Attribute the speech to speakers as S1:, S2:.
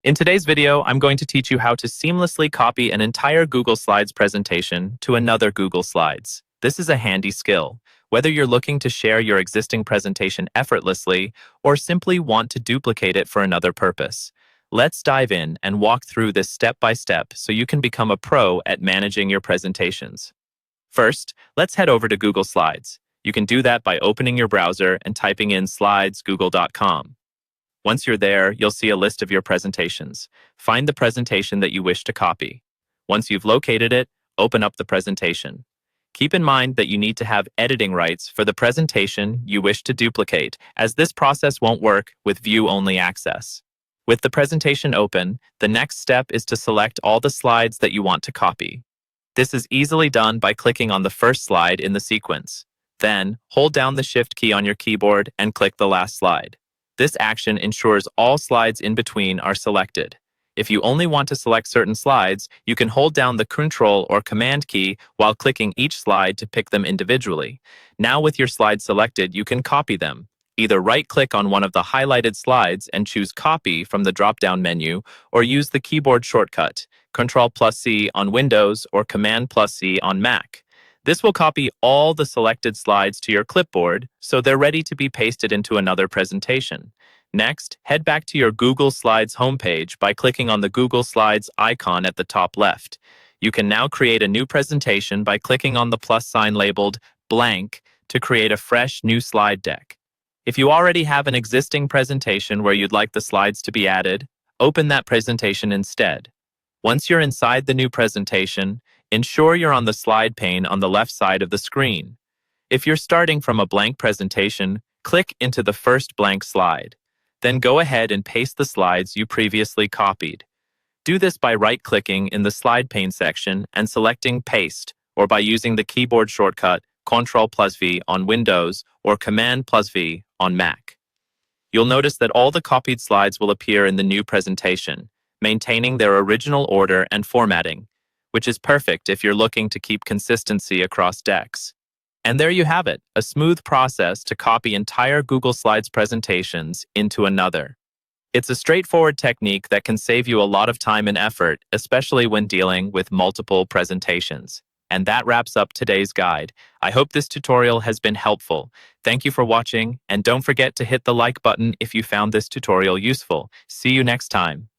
S1: In today's video, I'm going to teach you how to seamlessly copy an entire Google Slides presentation to another Google Slides. This is a handy skill, whether you're looking to share your existing presentation effortlessly or simply want to duplicate it for another purpose. Let's dive in and walk through this step by step so you can become a pro at managing your presentations. First, let's head over to Google Slides. You can do that by opening your browser and typing in slidesgoogle.com. Once you're there, you'll see a list of your presentations. Find the presentation that you wish to copy. Once you've located it, open up the presentation. Keep in mind that you need to have editing rights for the presentation you wish to duplicate, as this process won't work with view-only access. With the presentation open, the next step is to select all the slides that you want to copy. This is easily done by clicking on the first slide in the sequence. Then, hold down the Shift key on your keyboard and click the last slide. This action ensures all slides in between are selected. If you only want to select certain slides, you can hold down the Control or Command key while clicking each slide to pick them individually. Now with your slides selected, you can copy them. Either right-click on one of the highlighted slides and choose Copy from the drop-down menu, or use the keyboard shortcut, Ctrl+C on Windows or Command+C on Mac. This will copy all the selected slides to your clipboard so they're ready to be pasted into another presentation. Next, head back to your Google Slides homepage by clicking on the Google Slides icon at the top left. You can now create a new presentation by clicking on the plus sign labeled blank to create a fresh new slide deck. If you already have an existing presentation where you'd like the slides to be added, open that presentation instead. Once you're inside the new presentation, ensure you're on the slide pane on the left side of the screen. If you're starting from a blank presentation, click into the first blank slide. Then go ahead and paste the slides you previously copied. Do this by right-clicking in the slide pane section and selecting Paste, or by using the keyboard shortcut Ctrl+V on Windows or Command+V on Mac. You'll notice that all the copied slides will appear in the new presentation, maintaining their original order and formatting, which is perfect if you're looking to keep consistency across decks. And there you have it, a smooth process to copy entire Google Slides presentations into another. It's a straightforward technique that can save you a lot of time and effort, especially when dealing with multiple presentations. And that wraps up today's guide. I hope this tutorial has been helpful. Thank you for watching, and don't forget to hit the like button if you found this tutorial useful. See you next time.